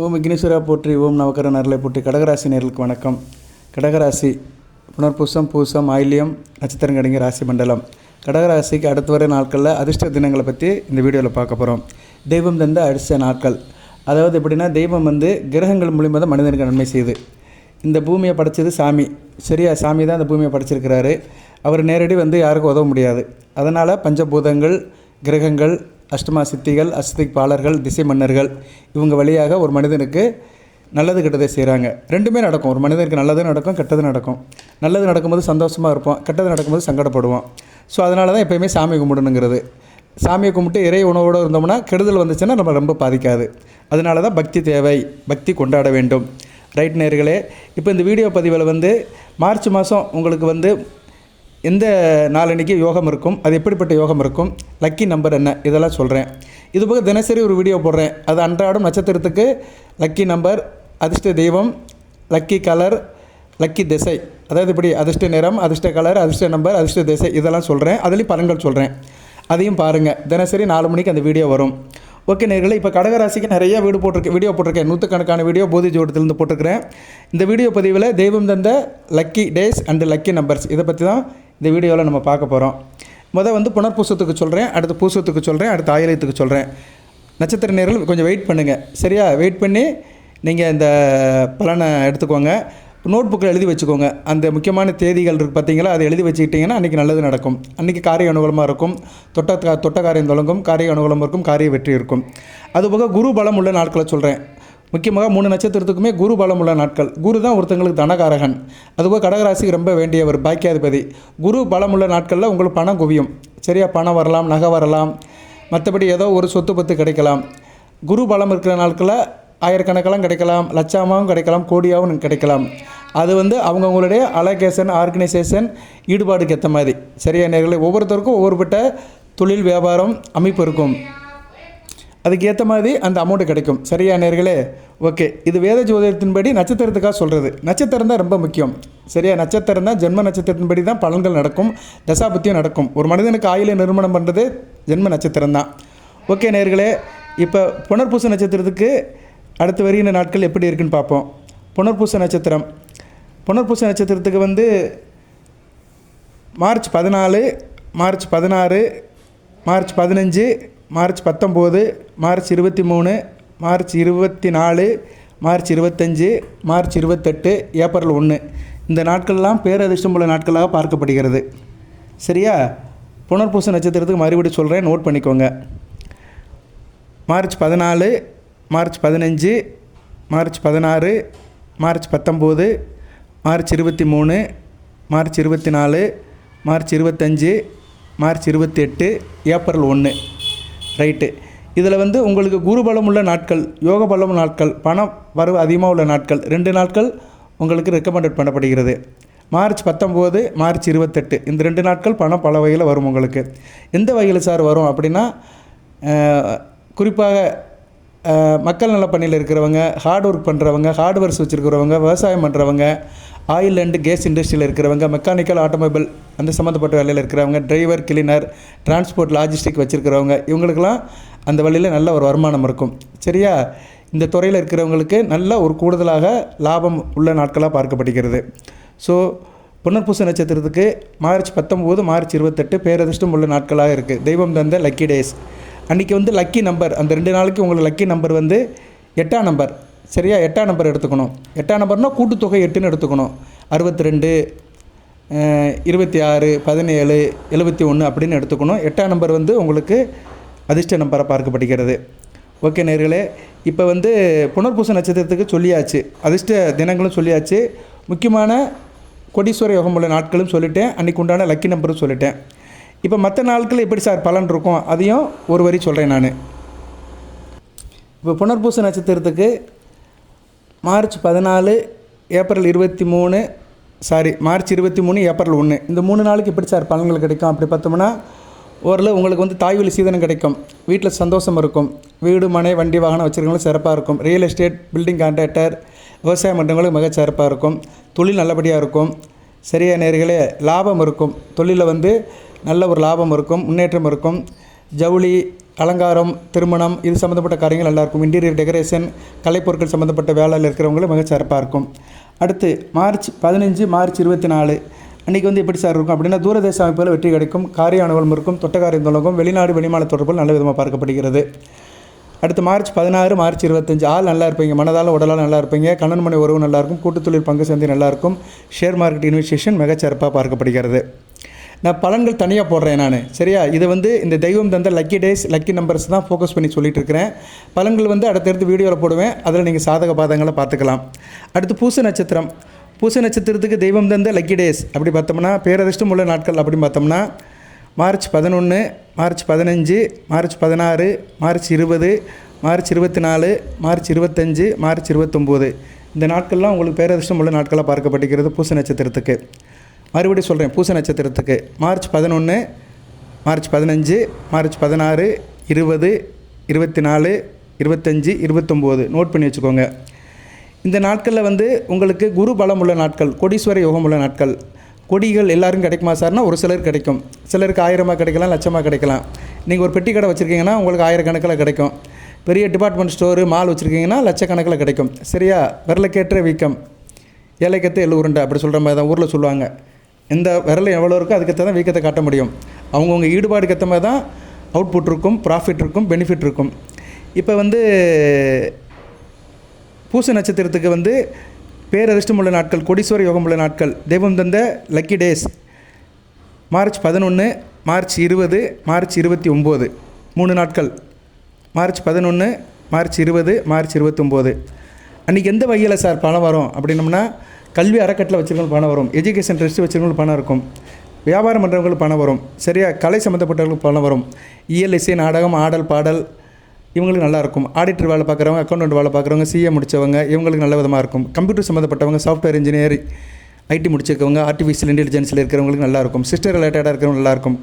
ஓம் விக்னேஸ்வரா போற்றி, ஓம் நவக்கரன் அருளை போற்றி. கடகராசி நேர்களுக்கு வணக்கம். கடகராசி புனர்பூசம், பூசம், ஆயில்யம் நட்சத்திரம் அடங்கிய ராசி மண்டலம். கடகராசிக்கு அடுத்து வர நாட்களில் அதிர்ஷ்ட தினங்களை பற்றி இந்த வீடியோவில் பார்க்க போகிறோம். தெய்வம் தந்த அதிர்ஷ்ட நாட்கள், அதாவது எப்படின்னா, தெய்வம் கிரகங்கள் மூலியமாக தான் மனிதனுக்கு நன்மை செய்யுது. இந்த பூமியை படைச்சது சாமி, சரியா? சாமி தான் இந்த பூமியை படைச்சிருக்கிறாரு. அவர் நேரடி யாருக்கும் உதவ முடியாது. அதனால் பஞ்சபூதங்கள், கிரகங்கள், அஷ்டமா சித்திகள், அஷ்டதிக்பாலர்கள், திசை மன்னர்கள், இவங்க வழியாக ஒரு மனிதனுக்கு நல்லது கெட்டதை செய்கிறாங்க. ரெண்டுமே நடக்கும். ஒரு மனிதனுக்கு நல்லது நடக்கும், கெட்டது நடக்கும். நல்லது நடக்கும்போது சந்தோஷமாக இருப்போம், கெட்டது நடக்கும்போது சங்கடப்படுவோம். ஸோ அதனால தான் எப்போயுமே சாமி கும்பிடணுங்கிறது. சாமியை கும்பிட்டு இறை உணவோடு இருந்தோம்னா கெடுதல் வந்துச்சுன்னா நம்ம ரொம்ப பாதிக்காது. அதனால தான் பக்தி தேவை, பக்தி கொண்டாட வேண்டும். ரைட் நேயர்களே, இப்போ இந்த வீடியோ பதிவில் மார்ச் மாதம் உங்களுக்கு எந்த நாளன்னைக்கு யோகம் இருக்கும், அது எப்படிப்பட்ட யோகம் இருக்கும், லக்கி நம்பர் என்ன, இதெல்லாம் சொல்கிறேன். இது போக தினசரி ஒரு வீடியோ போடுறேன். அது அன்றாடம் நட்சத்திரத்துக்கு லக்கி நம்பர், அதிர்ஷ்ட தெய்வம், லக்கி கலர், லக்கி திசை, அதாவது இப்படி அதிர்ஷ்ட நிறம், அதிர்ஷ்ட கலர், அதிர்ஷ்ட நம்பர், அதிர்ஷ்ட திசை, இதெல்லாம் சொல்கிறேன். அதுலேயும் பலன்கள் சொல்கிறேன். அதையும் பாருங்கள். தினசரி 4 மணிக்கு அந்த வீடியோ வரும். ஓகே நேயர்களே, இப்போ கடகராசிக்கு நிறைய வீடியோ போட்டிருக்கேன். நூற்றுக்கணக்கான வீடியோ போதி ஜோடத்துலேருந்து போட்டிருக்கிறேன். இந்த வீடியோ பதிவில் தெய்வம் தந்த lucky days and lucky numbers, இதை பற்றி தான் இந்த வீடியோவில் நம்ம பார்க்க போகிறோம். புனர்பூசத்துக்கு சொல்கிறேன், அடுத்து பூசத்துக்கு சொல்கிறேன், அடுத்து ஆயிலத்துக்கு சொல்கிறேன். நட்சத்திர நேயர்கள் கொஞ்சம் வெயிட் பண்ணுங்கள், சரியா? வெயிட் பண்ணி நீங்கள் இந்த பலனை எடுத்துக்கோங்க. நோட் புக்கில் எழுதி வச்சுக்கோங்க. அந்த முக்கியமான தேதிகள் இருக்குது பார்த்தீங்களா, அதை எழுதி வச்சுக்கிட்டிங்கன்னா அன்றைக்கி நல்லது நடக்கும். அன்றைக்கி காரிய அனுகூலமாக இருக்கும், தொட்ட காரியம் தொடங்கும், காரிய அனுகூலம் இருக்கும், காரிய வெற்றி இருக்கும். அதுபோக குரு பலம் உள்ள நாட்களை சொல்கிறேன். முக்கியமாக 3 நட்சத்திரத்துக்குமே குரு பலம் உள்ள நாட்கள். குரு தான் ஒருத்தங்களுக்கு தனகாரகன். அதுபோக கடகராசிக்கு ரொம்ப வேண்டியவர், பாக்கியாதிபதி. குரு பலம் உள்ள நாட்களில் உங்களுக்கு பணம் குவியும், சரியா? பணம் வரலாம், நகை வரலாம், மற்றபடி ஏதோ ஒரு சொத்து பத்து கிடைக்கலாம். குரு பலம் இருக்கிற நாட்களில் ஆயிரக்கணக்கெல்லாம் கிடைக்கலாம், லட்சமாகவும் கிடைக்கலாம், கோடியாகவும் கிடைக்கலாம். அது அவங்கவுங்களுடைய அலோகேஷன், ஆர்கனைசேஷன், ஈடுபாடுக்கு ஏற்ற மாதிரி, சரியா நேயர்களே? ஒவ்வொருத்தருக்கும் ஒவ்வொருப்பட்ட தொழில் வியாபாரம் அமைப்பு இருக்கும். அதுக்கு ஏற்ற மாதிரி அந்த அமௌண்ட்டு கிடைக்கும், சரியா நேயர்களே? ஓகே, இது வேத ஜோதிடத்தின்படி நட்சத்திரத்துக்காக சொல்கிறது. நட்சத்திரம் தான் ரொம்ப முக்கியம், சரியா? நட்சத்திரம் தான், ஜென்ம நட்சத்திரத்தின்படி தான் பலன்கள் நடக்கும், தசாபத்தியம் நடக்கும். ஒரு மனிதனுக்கு ஆயுளை நிர்மாணம் பண்ணுறது ஜென்ம நட்சத்திரம் தான். ஓகே நேயர்களே, இப்போ புனர்பூச நட்சத்திரத்துக்கு அடுத்து வருகின்ற நாட்கள் எப்படி இருக்குன்னு பார்ப்போம். புனர்பூச நட்சத்திரத்துக்கு March 14, March 16, March 15, March 19, March 23, March 24, March 25, March 28, April 1, இந்த நாட்கள்லாம் பேரதிர்ஷ்டம் உள்ள நாட்களாக பார்க்கப்படுகிறது, சரியா? புனர்பூச நட்சத்திரத்துக்கு மறுபடியும் சொல்கிறேன், நோட் பண்ணிக்கோங்க. March 14, March 15, March 16, March 19, March 23, March 24, March 25, March 28, April 1. Right. இதில் உங்களுக்கு குரு பலம் உள்ள நாட்கள், யோக பலம் நாட்கள், பணம் வரவு அதிகமாக உள்ள நாட்கள், 2 நாட்கள் உங்களுக்கு ரெக்கமெண்டட் பண்ணப்படுகிறது. மார்ச் 19, மார்ச் 28, இந்த 2 நாட்கள் பணம் பல வகையில் வரும். உங்களுக்கு எந்த வகையில் சார் வரும் அப்படின்னா, குறிப்பாக மக்கள் நலப்பணியில் இருக்கிறவங்க, ஹார்ட் ஒர்க் பண்ணுறவங்க, ஹார்ட்வேர்ஸ் வச்சுருக்கிறவங்க, விவசாயம் பண்ணுறவங்க, ஆயில் அண்டு கேஸ் இண்டஸ்ட்ரியில் இருக்கிறவங்க, மெக்கானிக்கல், ஆட்டோமொபைல் அந்த சம்மந்தப்பட்ட வேலையில் இருக்கிறவங்க, டிரைவர், கிளீனர், டிரான்ஸ்போர்ட், லாஜிஸ்டிக் வச்சுருக்கிறவங்க, இவங்களுக்கெல்லாம் அந்த வழியில் நல்ல ஒரு வருமானம் இருக்கும், சரியா? இந்த துறையில் இருக்கிறவங்களுக்கு நல்ல ஒரு கூடுதலாக லாபம் உள்ள நாட்களாக பார்க்கப்படுகிறது. ஸோ புனர்பூச நட்சத்திரத்துக்கு மார்ச் 19, மார்ச் 28 பேரதிர்ஷ்டம் உள்ள நாட்களாக இருக்குது. தெய்வம் தந்த லக்கி டேஸ். அன்றைக்கி லக்கி நம்பர், அந்த 2 நாளைக்கு உங்களுக்கு லக்கி நம்பர் 8ஆம் நம்பர், சரியா? 8ஆம் நம்பர் எடுத்துக்கணும். 8ஆம் நம்பர்னால் கூட்டுத்தொகை 8ன்னு எடுத்துக்கணும். 62, 26, 17, 71 அப்படின்னு எடுத்துக்கணும். 8ஆம் நம்பர் உங்களுக்கு அதிர்ஷ்ட நம்பராக பார்க்கப்படுகிறது. ஓகே நேயர்களே, இப்போ புனர்பூச நட்சத்திரத்துக்கு சொல்லியாச்சு, அதிர்ஷ்ட தினங்களும் சொல்லியாச்சு, முக்கியமான கோடீஸ்வர யோகம் உள்ள நாட்களும் சொல்லிட்டேன், அன்றைக்கு உண்டான லக்கி நம்பரும் சொல்லிட்டேன். இப்போ மற்ற நாட்கள் எப்படி சார் பலன் இருக்கும், அதையும் ஒரு வரி சொல்கிறேன் நான். இப்போ புனர்பூச நட்சத்திரத்துக்கு மார்ச் 14, ஏப்ரல் 23, மார்ச் 23, ஏப்ரல் 1, இந்த 3 நாளுக்கு எப்படி சார் பலன்கள் கிடைக்கும் அப்படி பார்த்தோம்னா, ஓரளவு உங்களுக்கு தாய்வழி சீதனம் கிடைக்கும், வீட்டில் சந்தோஷம் இருக்கும், வீடு, மனை, வண்டி, வாகனம் வச்சுருக்கவங்களும் சிறப்பாக இருக்கும், ரியல் எஸ்டேட், பில்டிங் கான்ட்ராக்டர், விவசாயம் பண்ணுறவங்களுக்கு மிக சிறப்பாக இருக்கும், தொழில் நல்லபடியாக இருக்கும், சரியா நேயர்களே? லாபம் இருக்கும், தொழிலில் நல்ல ஒரு லாபம் இருக்கும், முன்னேற்றம் இருக்கும். ஜவுளி, அலங்காரம், திருமணம் இது சம்மந்தப்பட்ட காரியங்கள் நல்லாயிருக்கும். இன்டீரியர் டெக்கரேஷன், கலைப்பொருட்கள் சம்மந்தப்பட்ட வேலையில் இருக்கிறவங்களும் மிக சிறப்பாக இருக்கும். அடுத்து மார்ச் 15, மார்ச் 24 அன்றைக்கி வந்து எப்படி சார் இருக்கும் அப்படின்னா, தூரதேச அமைப்புகள் வெற்றி கிடைக்கும், காரிய அனுகூலம் இருக்கும், தொட்டக்காரியம் தொடங்கும், வெளிநாடு வெளிமாநில தொடர்புகள் நல்ல விதமாக பார்க்கப்படுகிறது. அடுத்து மார்ச் 16, மார்ச் 25 ஆள் நல்லா இருப்பீங்க, மனதால் உடலால் நல்லா இருப்பீங்க, கண்ணன் மனை உறவு நல்லாயிருக்கும், கூட்டுத்தொழில் பங்கு சந்தை நல்லாயிருக்கும், ஷேர் மார்க்கெட் இன்வெஸ்டேஷன் மிகச்சிறப்பாக பார்க்கப்படுகிறது. நான் பலன்கள் தனியாக போடுறேன் நான், சரியா? இதை வந்து இந்த தெய்வம் தந்த லக்கி டேஸ், லக்கி நம்பர்ஸ் தான் ஃபோக்கஸ் பண்ணி சொல்லிட்டு இருக்கிறேன். பலன்கள் வந்து அடுத்தடுத்து வீடியோவில் போடுவேன், அதில் நீங்கள் சாதக பாதங்களை பார்த்துக்கலாம். அடுத்து பூச நட்சத்திரம். பூச நட்சத்திரத்துக்கு தெய்வம் தந்த லக்கி டேஸ் அப்படி பார்த்தோம்னா, பேரதிர்ஷ்டம் உள்ள நாட்கள் அப்படின்னு பார்த்தோம்னா, March 11, March 15, March 16, March 20, March 24, March 25, March 29 இந்த நாட்கள்லாம் உங்களுக்கு பேரதிர்ஷ்டம் உள்ள நாட்களாக பார்க்கப்படுகிறது பூச நட்சத்திரத்துக்கு. மறுபடியும் சொல்கிறேன், பூச நட்சத்திரத்துக்கு மார்ச் 11, மார்ச் 15, மார்ச் 16, 20, 24, 25, 29 நோட் பண்ணி வச்சுக்கோங்க. இந்த நாட்களில் வந்து உங்களுக்கு குரு பலம் உள்ள நாட்கள், கோடீஸ்வர யோகம் உள்ள நாட்கள். கொடிகள் எல்லாரும் கிடைக்குமா சார்னா, ஒரு சிலர் கிடைக்கும், சிலருக்கு 1000 கிடைக்கலாம், லட்சமாக கிடைக்கலாம். நீங்கள் ஒரு பெட்டி கடை வச்சுருக்கீங்கன்னா உங்களுக்கு 1000 கணக்கில் கிடைக்கும். பெரிய டிபார்ட்மெண்ட் ஸ்டோரு, மால் வச்சுருக்கீங்கன்னா லட்சக்கணக்கில் கிடைக்கும். சரியா? விரலுக்கேற்ற வீக்கம், ஏழைக்கத்தை எள்ளு உருண்டை அப்படி சொல்கிற மாதிரி தான் ஊரில் சொல்லுவாங்க. எந்த விரல் எவ்வளோ இருக்கோ அதுக்கேற்ற தான் வீக்கத்தை காட்ட முடியும். அவங்கவுங்க ஈடுபாடுக்கு ஏற்ற மாதிரி தான் அவுட்புட் இருக்கும், ப்ராஃபிட் இருக்கும், பெனிஃபிட் இருக்கும். இப்போ வந்து பூச நட்சத்திரத்துக்கு வந்து பேரதிர்ஷ்டம் உள்ள நாட்கள், கோடீஸ்வர யோகம் உள்ள நாட்கள், தெய்வம் தந்த lucky days March 11, March 20, March 29 3 நாட்கள். மார்ச் 11, மார்ச் 20, மார்ச் 29 அன்றைக்கி எந்த வகையில் சார் பணம் வரும் அப்படின்னம்னா, கல்வி அறக்கட்டளை வச்சுருக்கவங்களுக்கு பணம் வரும், எஜுகேஷன் ட்ரஸ்ட் வச்சுருக்கவங்களுக்கு பணம் இருக்கும், வியாபாரம் பண்ணுறவங்களுக்கு பணம் வரும், சரியா? கலை சம்மந்தப்பட்டவங்களுக்கு பணம் வரும், இயல், இசை, நாடகம், ஆடல், பாடல் இவங்களுக்கு நல்லாயிருக்கும். ஆடிட்டர் வேலை பார்க்குறவங்க, அக்கௌண்டன்ட் வேலை பார்க்குறவங்க, சிஏ முடித்தவங்க இவங்களுக்கு நல்ல விதமாக இருக்கும். கம்ப்யூட்டர் சம்மந்தப்பட்டவங்க, சாஃப்ட்வேர் இன்ஜினியர், ஐடி முடிச்சிருக்கவங்க, ஆர்டிஃபிஷியல் இன்டெலிஜென்ஸில் இருக்கிறவங்களுக்கு நல்லாயிருக்கும். சிஸ்டர் ரிலேட்டடாக இருக்கிறவங்க நல்லாயிருக்கும்.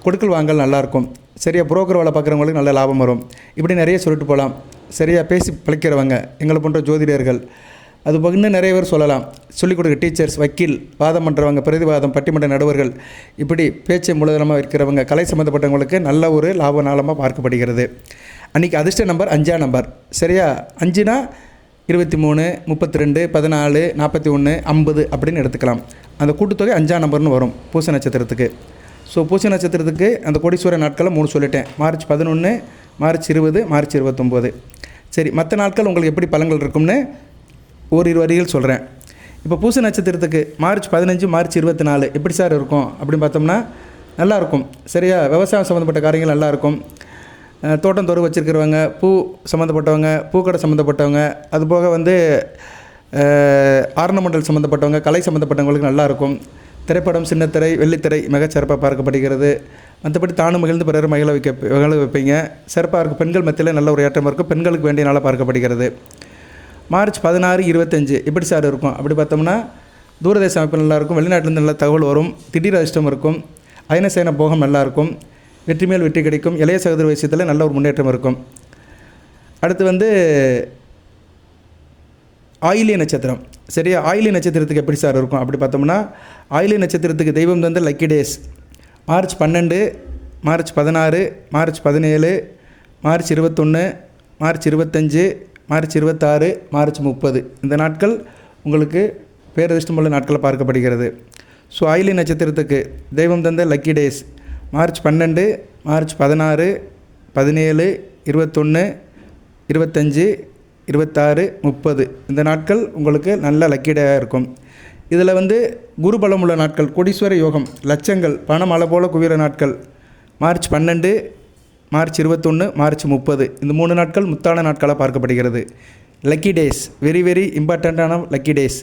கொடுக்கல் வாங்கல் நல்லாயிருக்கும். சரியா? புரோக்கர் வேலை பார்க்குறவங்களுக்கு நல்ல லாபம் வரும். இப்படி நிறைய சொல்லிட்டு போகலாம். சரியா? பேசி பழிக்கிறவங்க, எங்களை போன்ற ஜோதிடர்கள், அது இன்னும் நிறைய பேர் சொல்லலாம். சொல்லிக் கொடுக்க டீச்சர்ஸ், வக்கீல், வாதம் பண்ணுறவங்க, பிரதிவாதம், பட்டிமன்ற நடுவர்கள், இப்படி பேச்சை மூலதனமாக இருக்கிறவங்க, கலை சம்மந்தப்பட்டவங்களுக்கு நல்ல ஒரு லாப நாளமாக பார்க்கப்படுகிறது. அன்றைக்கி அதிர்ஷ்ட நம்பர் 5ஆம் நம்பர். சரியா? 5னா 23, 32, 14, 41, 50 அப்படின்னு எடுத்துக்கலாம். அந்த கூட்டுத்தொகை 5ஆம் நம்பர்னு வரும் பூச நட்சத்திரத்துக்கு. ஸோ பூச நட்சத்திரத்துக்கு அந்த கோடீஸ்வர நாட்களை 3 சொல்லிட்டேன். March 11, March 20, March 29. சரி, மற்ற நாட்கள் உங்களுக்கு எப்படி பலன்கள் இருக்கும்னு ஓரிரு வரிகள் சொல்கிறேன். இப்போ பூச நட்சத்திரத்துக்கு மார்ச் 15, மார்ச் 24 எப்படி சார் இருக்கும் அப்படின்னு பார்த்தோம்னா, நல்லாயிருக்கும். சரியா? விவசாயம் சம்மந்தப்பட்ட காரியங்கள் நல்லாயிருக்கும். தோட்டம் தொரு வச்சுருக்கிறவங்க, பூ சம்மந்தப்பட்டவங்க, பூக்கடை சம்மந்தப்பட்டவங்க, அதுபோக வந்து ஆர்னமெண்டல் சம்மந்தப்பட்டவங்க, கலை சம்மந்தப்பட்டவங்களுக்கு நல்லாயிருக்கும். திரைப்படம், சின்னத்திரை, வெள்ளித்திரை மிகச்சிறப்பாக பார்க்கப்படுகிறது. மற்றபடி தானும் மகிழ்ந்து பிறர் மகிழ வைப்பீங்க. சிறப்பாக இருக்கும். பெண்கள் மத்தியில் நல்ல ஒரு ஏற்றம் இருக்கும். பெண்களுக்கு வேண்டிய நாளாக பார்க்கப்படுகிறது. மார்ச் 16, 25 எப்படி சார் இருக்கும் அப்படி பார்த்தோம்னா, தூரதேச அமைப்பு நல்லாயிருக்கும். வெளிநாட்டிலேருந்து நல்ல தகவல் வரும். திடீர் அதிர்ஷ்டம் இருக்கும். அயனசேன போகம் நல்லாயிருக்கும். வெற்றி மேல் வெற்றி கிடைக்கும். இளைய சகோதர விஷயத்தில் நல்ல ஒரு முன்னேற்றம் இருக்கும். அடுத்து வந்து ஆயிலிய நட்சத்திரம். சரியா? ஆயிலிய நட்சத்திரத்துக்கு எப்படி சார் இருக்கும் அப்படி பார்த்தோம்னா, ஆயிலிய நட்சத்திரத்துக்கு தெய்வம் தந்த lucky days March 12, March 16, March 17, March 21, March 25, March 26, March 30 இந்த நாட்கள் உங்களுக்கு பேரதிர்ஷ்டமுள்ள நாட்களை பார்க்கப்படுகிறது. ஸோ ஆயிலிய நட்சத்திரத்துக்கு தெய்வம் தந்த லக்கி டேஸ் மார்ச் 12, மார்ச் 16, 17, 21, 25, 26, 30 இந்த நாட்கள் உங்களுக்கு நல்ல லக்கிடையாக இருக்கும். இதில் வந்து குரு பலம் உள்ள நாட்கள், கோடீஸ்வர யோகம், லட்சங்கள், பணம் மழை போல குவிற நாட்கள் மார்ச் 12, மார்ச் 21, மார்ச் 30 இந்த 3 நாட்கள் முத்தான நாட்களாக பார்க்கப்படுகிறது. லக்கி டேஸ், வெரி வெரி இம்பார்ட்டண்ட்டான lucky days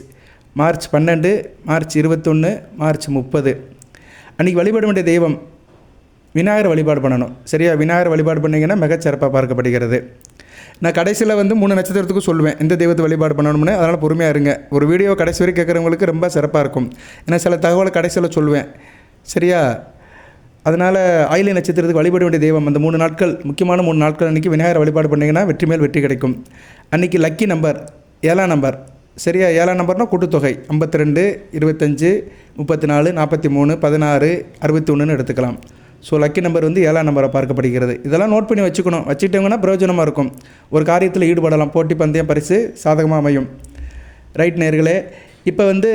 March 12, March 21, March 30. அன்றைக்கி வழிபட வேண்டிய தெய்வம் விநாயகர் வழிபாடு பண்ணணும். சரியா? விநாயகர் வழிபாடு பண்ணிங்கன்னா மிகச்சிறப்பாக பார்க்கப்படுகிறது. நான் கடைசியில் வந்து 3 நட்சத்திரத்துக்கும் சொல்லுவேன் எந்த தெய்வத்தை வழிபாடு பண்ணணும்னு. அதனால் பொறுமையாக இருங்க. ஒரு வீடியோ கடைசி வரை கேட்குறவங்களுக்கு ரொம்ப சிறப்பாக இருக்கும். ஏன்னா சில தகவலை கடைசியில் சொல்லுவேன். சரியா? அதனால் ஆயிலிய நட்சத்திரத்துக்கு வழிபட வேண்டிய தெய்வம் அந்த 3 நாட்கள், முக்கியமான 3 நாட்கள் அன்றைக்கி விநாயகர் வழிபாடு பண்ணிங்கன்னா வெற்றி மேல் வெற்றி கிடைக்கும். அன்றைக்கி லக்கி நம்பர் 7ஆம் நம்பர். சரியா? 7ஆம் நம்பர்னால் கூட்டுத்தொகை 52, 25, 34, 43, 16, 61 எடுத்துக்கலாம். ஸோ லக்கி நம்பர் வந்து 7ஆம் நம்பரை பார்க்கப்படுகிறது. இதெல்லாம் நோட் பண்ணி வச்சுக்கணும். வச்சுக்கிட்டோங்கன்னா பிரயோஜனமாக இருக்கும். ஒரு காரியத்தில் ஈடுபடலாம். போட்டி பந்தயம் பரிசு சாதகமாக அமையும். ரைட் நேயர்களே, இப்போ வந்து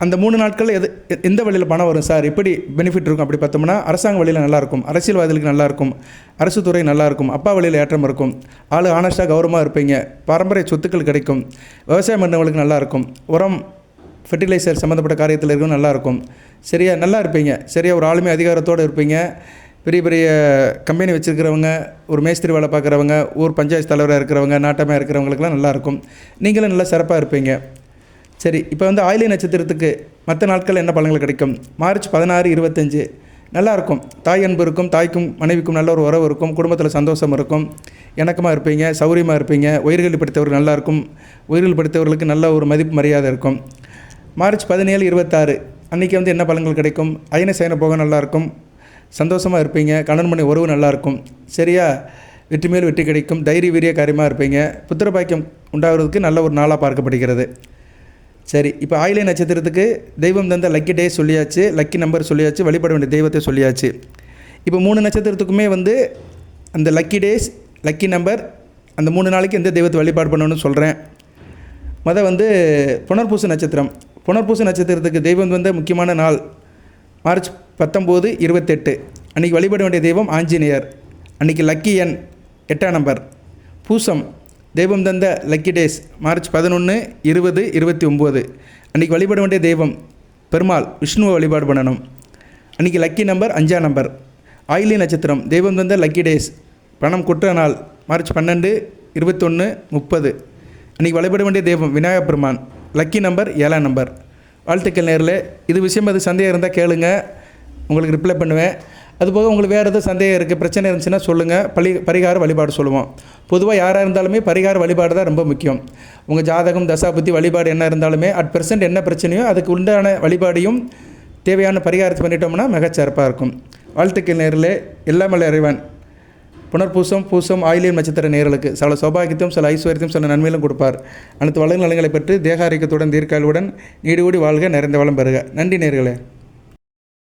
அந்த 3 நாட்களில் எந்த வழியில் பணம் வரும் சார், எப்படி பெனிஃபிட் இருக்கும் அப்படி பார்த்தோம்னா, அரசாங்க வழியில் நல்லாயிருக்கும், அரசியல்வாதிகளுக்கு நல்லாயிருக்கும், அரசு துறை நல்லாயிருக்கும், அப்பா வழியில் ஏற்றம் இருக்கும், ஆள் ஆனஸ்ட்டாக கௌரவமாக இருப்பீங்க, பாரம்பரிய சொத்துக்கள் கிடைக்கும், விவசாயம் பண்ணுறவங்களுக்கு நல்லாயிருக்கும், உரம் ஃபெர்டிலைசர் சம்மந்தப்பட்ட காரியத்தில் இருக்கும் நல்லாயிருக்கும், சரியா நல்லா இருப்பீங்க, சரியா ஒரு ஆளுமை அதிகாரத்தோடு இருப்பீங்க. பெரிய பெரிய கம்பெனி வச்சுருக்கிறவங்க, ஒரு மேஸ்திரி வேலை பார்க்குறவங்க, ஊர் பஞ்சாயத்து தலைவராக இருக்கிறவங்க, நாட்டமாக இருக்கிறவங்களுக்குலாம் நல்லாயிருக்கும். நீங்களும் நல்லா சிறப்பாக இருப்பீங்க. சரி, இப்போ வந்து ஆயில்ய நட்சத்திரத்துக்கு மற்ற நாட்கள் என்ன பலன்கள் கிடைக்கும்? மார்ச் 16, 25 நல்லாயிருக்கும். தாய் அன்பு இருக்கும், தாய்க்கும் மனைவிக்கும் நல்ல ஒரு உறவு இருக்கும், குடும்பத்தில் சந்தோஷம் இருக்கும், இணக்கமாக இருப்பீங்க, சௌரியமாக இருப்பீங்க, உயிர்கள் படித்தவர்கள் நல்லாயிருக்கும், உயிர்கள் படித்தவர்களுக்கு நல்ல ஒரு மதிப்பு மரியாதை இருக்கும். மார்ச் 17, 26 அன்றைக்கி வந்து என்ன பலன்கள் கிடைக்கும்? அயன சேன போக நல்லாயிருக்கும், சந்தோஷமாக இருப்பீங்க, கணவன் மனைவி உறவு நல்லாயிருக்கும், சரியா வெற்றி மேல் வெற்றி கிடைக்கும், தைரிய வீரிய காரியமாக இருப்பீங்க, புத்திர பாக்கியம் உண்டாகிறதுக்கு நல்ல ஒரு நாளாக பார்க்கப்படுகிறது. சரி, இப்போ ஆயில்ய நட்சத்திரத்துக்கு தெய்வம் தந்த லக்கி டே சொல்லியாச்சு, லக்கி நம்பர் சொல்லியாச்சு, வழிபட வேண்டிய தெய்வத்தை சொல்லியாச்சு. இப்போ 3 நட்சத்திரத்துக்குமே வந்து அந்த லக்கி டேஸ், லக்கி நம்பர், அந்த 3 நாளைக்கு எந்த தெய்வத்தை வழிபாடு பண்ணணும்னு சொல்கிறேன். வந்து புனர்பூச நட்சத்திரம். புனர்பூச நட்சத்திரத்துக்கு தெய்வம் வந்த முக்கியமான நாள் மார்ச் 19, 28 அன்றைக்கி வழிபட வேண்டிய தெய்வம் ஆஞ்சநேயர். அன்றைக்கி லக்கி எண் 8ஆம் நம்பர். பூசம் தெய்வம் தந்த லக்கி டேஸ் மார்ச் 11, 20, 29 அன்றைக்கி வழிபட வேண்டிய தெய்வம் பெருமாள், விஷ்ணுவை வழிபாடு பண்ணணும். அன்றைக்கி லக்கி நம்பர் 5ஆம் நம்பர். ஆயில்ய நட்சத்திரம் தெய்வம் தந்த லக்கி டேஸ் பணம் கொட்டுற நாள் மார்ச் 12, 21, 30 அன்றைக்கி வழிபட வேண்டிய தெய்வம் விநாயகப் பெருமான், லக்கி நம்பர் 7ஆம் நம்பர். வாழ்த்துக்கள் நேயர்களே. இது விஷயம் அது சந்தேகம் இருந்தால் கேளுங்க, உங்களுக்கு ரிப்ளை பண்ணுவேன். அதுபோக உங்களுக்கு வேறு எதுவும் சந்தேகம் இருக்குது, பிரச்சனை இருந்துச்சுன்னா சொல்லுங்கள், பரிகார வழிபாடு சொல்லுவோம். பொதுவாக யாராக இருந்தாலுமே பரிகார வழிபாடு தான் ரொம்ப முக்கியம். உங்கள் ஜாதகம் தசாபுத்தி வழிபாடு என்ன இருந்தாலுமே அட் பெர்சன்ட் என்ன பிரச்சனையோ அதுக்கு உண்டான வழிபாடையும் தேவையான பரிகாரத்தை பண்ணிட்டோம்னா மிகச்சிறப்பாக இருக்கும். வாழ்த்துக்கள் நேயர்களே. எல்லாம் வல்ல இறைவன் புனர்பூசம், பூசம், ஆயில்யம் நட்சத்திர நேயர்களுக்கு சில சௌபாகியத்தையும் சில ஐஸ்வர்யத்தையும் சில நன்மையிலும் கொடுப்பார். அனைத்து வளங்கள் நலங்களை பெற்று தேக ஆரோக்கியத்துடன் தீர்க்காயுடன் நீடு கூடி வாழ்க, நிறைந்த வளம் பெறுக. நன்றி நேயர்களே.